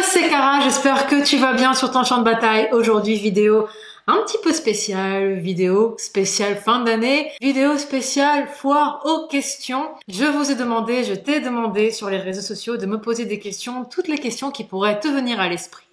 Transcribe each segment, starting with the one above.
c'est Cara, j'espère que tu vas bien sur ton champ de bataille. Aujourd'hui, vidéo un petit peu spéciale, vidéo spéciale fin d'année, vidéo spéciale foire aux questions. Je t'ai demandé sur les réseaux sociaux de me poser des questions, toutes les questions qui pourraient te venir à l'esprit.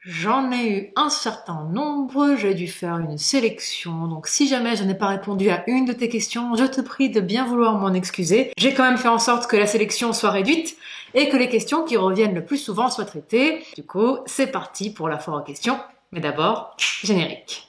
J'en ai eu un certain nombre, j'ai dû faire une sélection, donc si jamais je n'ai pas répondu à une de tes questions, je te prie de bien vouloir m'en excuser. J'ai quand même fait en sorte que la sélection soit réduite et que les questions qui reviennent le plus souvent soient traitées. Du coup, c'est parti pour la foire aux questions, mais d'abord, générique.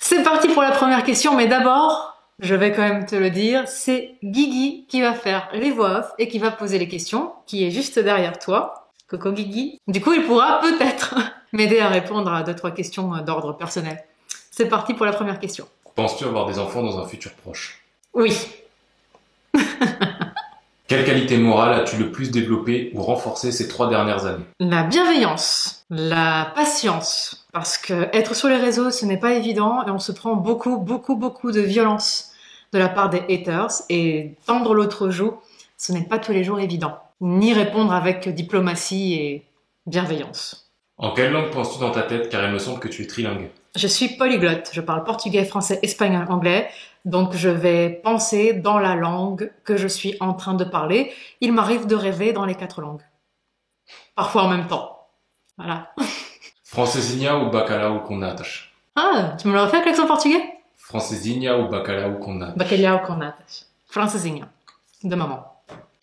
C'est parti pour la première question, mais d'abord, je vais quand même te le dire, c'est Guigui qui va faire les voix off et qui va poser les questions, qui est juste derrière toi. Coucou Guigui. Du coup, il pourra peut-être m'aider à répondre à 2-3 questions d'ordre personnel. C'est parti pour la première question. Penses-tu avoir des enfants dans un futur proche? Oui. Quelle qualité morale as-tu le plus développée ou renforcée ces 3 dernières années? La bienveillance, la patience, parce que être sur les réseaux, ce n'est pas évident et on se prend beaucoup de violence de la part des haters et tendre l'autre joue, ce n'est pas tous les jours évident. Ni répondre avec diplomatie et bienveillance. En quelle langue penses-tu dans ta tête, car il me semble que tu es trilingue? Je suis polyglotte, je parle portugais, français, espagnol, anglais, donc je vais penser dans la langue que je suis en train de parler. Il m'arrive de rêver dans les 4 langues. Parfois en même temps. Voilà. Francesinha ou bacalhau com natas? Ah, tu me le refais avec l'accent portugais? Francesinha ou bacalhau com natas? Bacalhau com natas. Francesinha. De maman.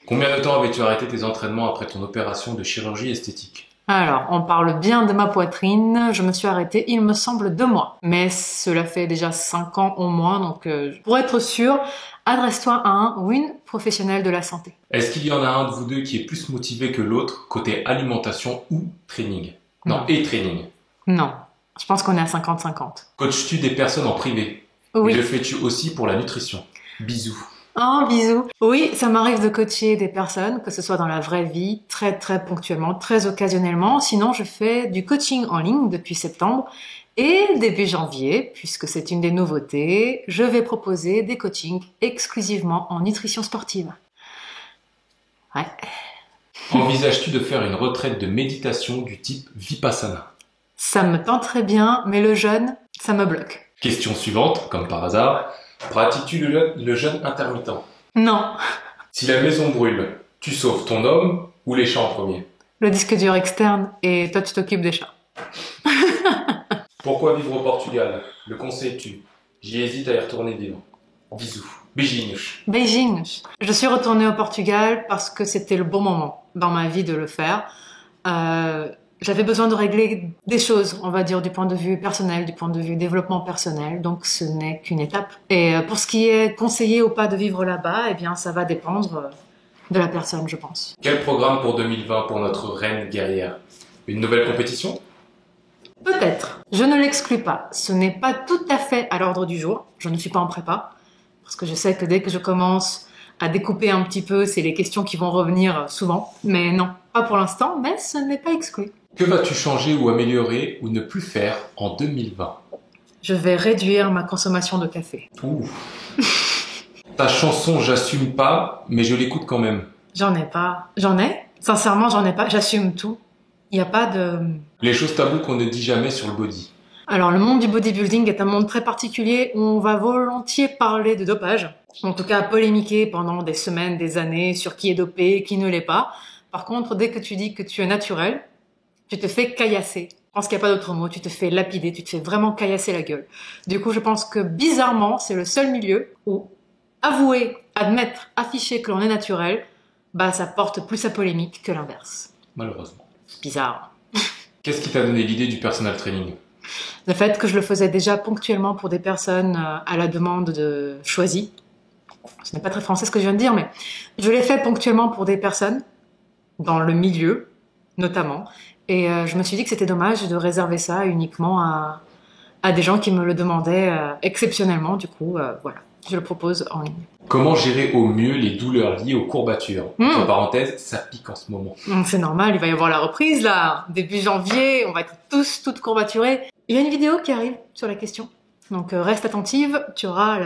Combien de temps avais-tu arrêté tes entraînements après ton opération de chirurgie esthétique? Alors, on parle bien de ma poitrine. Je me suis arrêtée, il me semble, 2 mois. Mais cela fait déjà 5 ans au moins, donc pour être sûr, adresse-toi à un ou une professionnelle de la santé. Est-ce qu'il y en a un de vous deux qui est plus motivé que l'autre, côté alimentation ou training? Non, et training. Non, je pense qu'on est à 50-50. Coaches-tu des personnes en privé? Oui. Et le fais-tu aussi pour la nutrition? Bisous. Oh, bisous. Oui, ça m'arrive de coacher des personnes, que ce soit dans la vraie vie, très ponctuellement, très occasionnellement. Sinon, je fais du coaching en ligne depuis septembre. Et début janvier, puisque c'est une des nouveautés, je vais proposer des coachings exclusivement en nutrition sportive. Ouais. Envisages-tu de faire une retraite de méditation du type Vipassana? Ça me tente très bien, mais le jeûne, ça me bloque. Question suivante, comme par hasard. Pratiques-tu le jeûne intermittent? Non. Si la maison brûle, tu sauves ton homme ou les chats en premier? Le disque dur externe et toi tu t'occupes des chats. Pourquoi vivre au Portugal? Le conseilles-tu? J'y hésite à y retourner vivre. Bisous. Beijinhos. Beijinhos. Je suis retournée au Portugal parce que c'était le bon moment dans ma vie de le faire. J'avais besoin de régler des choses, on va dire, du point de vue personnel, du point de vue développement personnel, donc ce n'est qu'une étape. Et pour ce qui est conseillé ou pas de vivre là-bas, eh bien ça va dépendre de la personne, je pense. Quel programme pour 2020 pour notre reine guerrière? Une nouvelle compétition? Peut-être. Je ne l'exclus pas. Ce n'est pas tout à fait à l'ordre du jour. Je ne suis pas en prépa, parce que je sais que dès que je commence à découper un petit peu, c'est les questions qui vont revenir souvent. Mais non, pas pour l'instant, mais ce n'est pas exclu. Que vas-tu changer ou améliorer ou ne plus faire en 2020? Je vais réduire ma consommation de café. Ouh. Ta chanson J'assume pas, mais je l'écoute quand même. J'en ai pas. J'en ai. Sincèrement, j'en ai pas. J'assume tout. Il n'y a pas de... Les choses taboues qu'on ne dit jamais sur le body. Alors, le monde du bodybuilding est un monde très particulier où on va volontiers parler de dopage. En tout cas, polémiquer pendant des semaines, des années sur qui est dopé, qui ne l'est pas. Par contre, dès que tu dis que tu es naturel, tu te fais caillasser. Je pense qu'il n'y a pas d'autre mot. Tu te fais lapider, tu te fais vraiment caillasser la gueule. Du coup, je pense que bizarrement, c'est le seul milieu où avouer, admettre, afficher que l'on est naturel, bah ça porte plus à polémique que l'inverse. Malheureusement. Bizarre. Qu'est-ce qui t'a donné l'idée du personal training? Le fait que je le faisais déjà ponctuellement pour des personnes à la demande de choisies. Ce n'est pas très français ce que je viens de dire, mais je l'ai fait ponctuellement pour des personnes dans le milieu, notamment. Et je me suis dit que c'était dommage de réserver ça uniquement à des gens qui me le demandaient exceptionnellement. Du coup, voilà, je le propose en ligne. Comment gérer au mieux les douleurs liées aux courbatures? Entre parenthèses, ça pique en ce moment. C'est normal, il va y avoir la reprise là. Début janvier, on va être tous toutes courbaturées. Il y a une vidéo qui arrive sur la question. Donc reste attentive, tu auras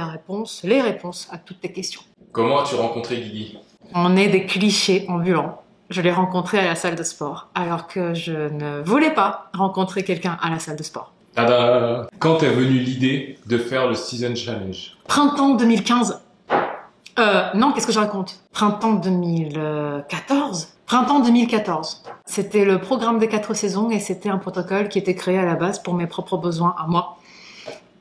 les réponses à toutes tes questions. Comment as-tu rencontré Guigui? On est des clichés ambulants. Je l'ai rencontré à la salle de sport, alors que je ne voulais pas rencontrer quelqu'un à la salle de sport. Tada! Quand est venue l'idée de faire le Season Challenge? Printemps 2015. Non, qu'est-ce que je raconte? Printemps 2014. Printemps 2014. C'était le programme des 4 saisons et c'était un protocole qui était créé à la base pour mes propres besoins à moi.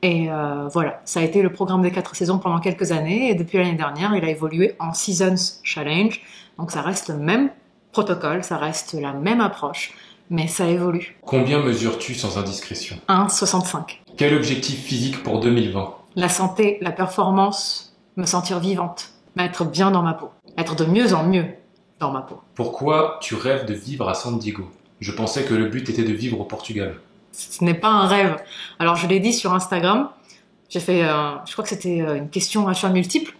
Et voilà, ça a été le programme des 4 saisons pendant quelques années et depuis l'année dernière, il a évolué en Seasons Challenge. Donc ça reste le même protocole, ça reste la même approche, mais ça évolue. Combien mesures-tu sans indiscrétion? 1,65. Quel objectif physique pour 2020? La santé, la performance, me sentir vivante, être bien dans ma peau, être de mieux en mieux dans ma peau. Pourquoi tu rêves de vivre à San Diego? Je pensais que le but était de vivre au Portugal. Ce n'est pas un rêve. Alors je l'ai dit sur Instagram, j'ai fait, je crois que c'était une question à choix multiple,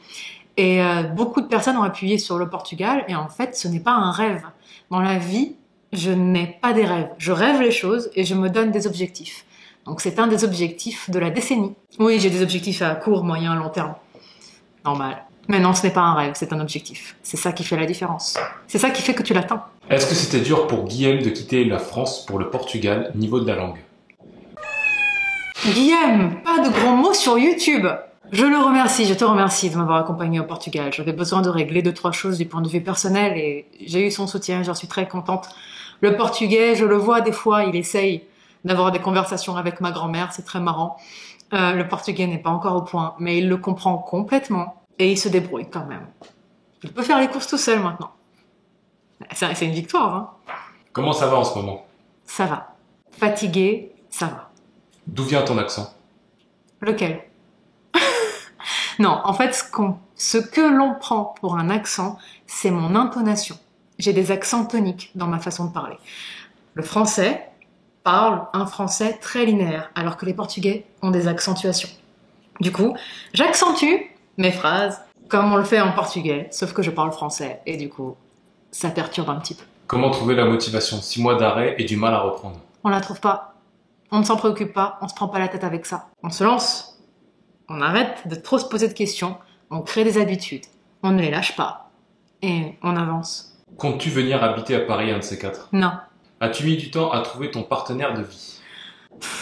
et beaucoup de personnes ont appuyé sur le Portugal, et en fait ce n'est pas un rêve. Dans la vie, je n'ai pas des rêves. Je rêve les choses et je me donne des objectifs. Donc c'est un des objectifs de la décennie. Oui, j'ai des objectifs à court, moyen, long terme. Normal. Mais non, ce n'est pas un rêve, c'est un objectif. C'est ça qui fait la différence. C'est ça qui fait que tu l'atteins. Est-ce que c'était dur pour Guillaume de quitter la France pour le Portugal, niveau de la langue? Guillaume, pas de gros mots sur YouTube. Je te remercie de m'avoir accompagné au Portugal. J'avais besoin de régler 2-3 choses du point de vue personnel et j'ai eu son soutien, j'en suis très contente. Le portugais, je le vois des fois, il essaye d'avoir des conversations avec ma grand-mère, c'est très marrant. Le portugais n'est pas encore au point, mais il le comprend complètement et il se débrouille quand même. Il peut faire les courses tout seul maintenant. C'est une victoire, hein. Comment ça va en ce moment? Ça va. Fatigué, ça va. D'où vient ton accent? Lequel? Non, en fait, ce que l'on prend pour un accent, c'est mon intonation. J'ai des accents toniques dans ma façon de parler. Le français parle un français très linéaire, alors que les portugais ont des accentuations. Du coup, j'accentue mes phrases comme on le fait en portugais, sauf que je parle français, et du coup, ça perturbe un petit peu. Comment trouver la motivation? 6 mois d'arrêt et du mal à reprendre. On la trouve pas. On ne s'en préoccupe pas, on se prend pas la tête avec ça. On se lance. On arrête de trop se poser de questions, on crée des habitudes, on ne les lâche pas, et on avance. Comptes-tu venir habiter à Paris, un de ces 4? Non. As-tu mis du temps à trouver ton partenaire de vie?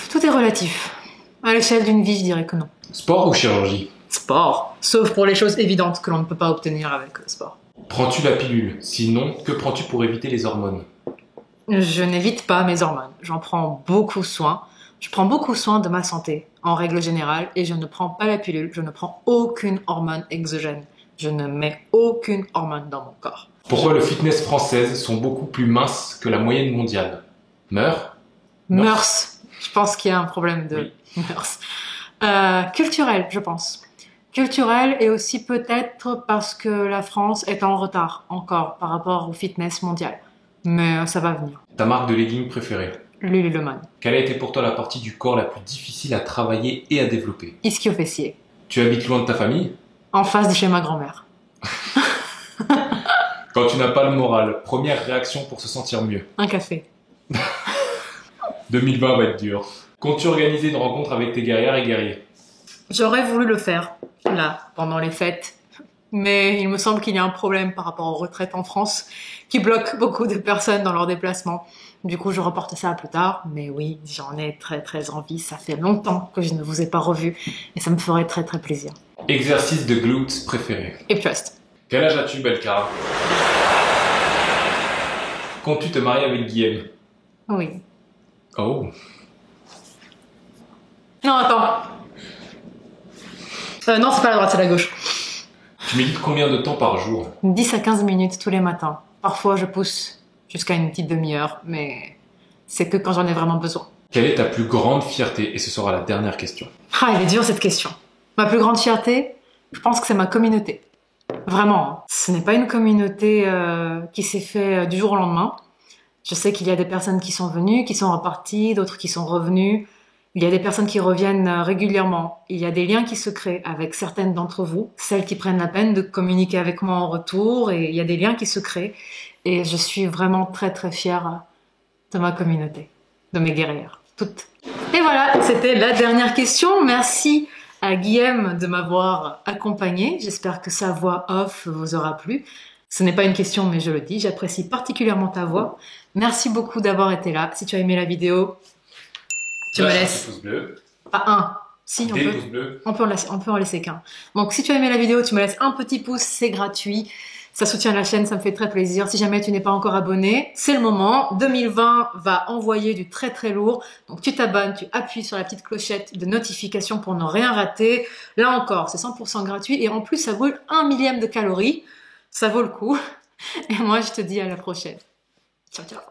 Tout est relatif. À l'échelle d'une vie, je dirais que non. Sport ou chirurgie? Sport, sauf pour les choses évidentes que l'on ne peut pas obtenir avec le sport. Prends-tu la pilule? Sinon, que prends-tu pour éviter les hormones? Je n'évite pas mes hormones, j'en prends beaucoup soin. Je prends beaucoup soin de ma santé, en règle générale, et je ne prends pas la pilule, je ne prends aucune hormone exogène. Je ne mets aucune hormone dans mon corps. Pourquoi les fitness françaises sont beaucoup plus minces que la moyenne mondiale? Mœurs? Mœurs. Je pense qu'il y a un problème de mœurs. Culturel, je pense. Culturel et aussi peut-être parce que la France est en retard encore par rapport au fitness mondial. Mais ça va venir. Ta marque de leggings préférée? Lululemon. Quelle a été pour toi la partie du corps la plus difficile à travailler et à développer? Ischio-fessier. Tu habites loin de ta famille? En face de chez ma grand-mère. Quand tu n'as pas le moral, première réaction pour se sentir mieux? Un café. 2020 va être dur. Comptes-tu organiser une rencontre avec tes guerrières et guerriers? J'aurais voulu le faire, là, pendant les fêtes. Mais il me semble qu'il y a un problème par rapport aux retraites en France qui bloque beaucoup de personnes dans leurs déplacements. Du coup, je reporte ça à plus tard. Mais oui, j'en ai très très envie. Ça fait longtemps que je ne vous ai pas revu et ça me ferait très très plaisir. Exercice de glutes préféré? Hip thrust. Quel âge as-tu, Belkara? Comptes-tu te marier avec Guillaume? Oui. Oh. Non, attends. Non, c'est pas la droite, c'est la gauche. Tu médites combien de temps par jour? 10 à 15 minutes tous les matins. Parfois, je pousse jusqu'à une petite demi-heure, mais c'est que quand j'en ai vraiment besoin. Quelle est ta plus grande fierté? Et ce sera la dernière question. Ah, elle est dure cette question. Ma plus grande fierté, je pense que c'est ma communauté. Vraiment, hein. Ce n'est pas une communauté qui s'est fait du jour au lendemain. Je sais qu'il y a des personnes qui sont venues, qui sont reparties, d'autres qui sont revenues. Il y a des personnes qui reviennent régulièrement. Il y a des liens qui se créent avec certaines d'entre vous, celles qui prennent la peine de communiquer avec moi en retour, et il y a des liens qui se créent. Et je suis vraiment très très fière de ma communauté, de mes guerrières. toutes. Et voilà, c'était la dernière question. Merci à Guillaume de m'avoir accompagné. J'espère que sa voix off vous aura plu. Ce n'est pas une question, mais je le dis, j'apprécie particulièrement ta voix. Merci beaucoup d'avoir été là. Si tu as aimé la vidéo, tu me laisses... Pouce bleu. Pas un. Si, on peut en laisser qu'un. Donc, si tu as aimé la vidéo, tu me laisses un petit pouce, c'est gratuit. Ça soutient la chaîne, ça me fait très plaisir. Si jamais tu n'es pas encore abonné, c'est le moment. 2020 va envoyer du très très lourd. Donc, tu t'abonnes, tu appuies sur la petite clochette de notification pour ne rien rater. Là encore, c'est 100% gratuit et en plus, ça brûle 1 millième de calories. Ça vaut le coup. Et moi, je te dis à la prochaine. Ciao, ciao.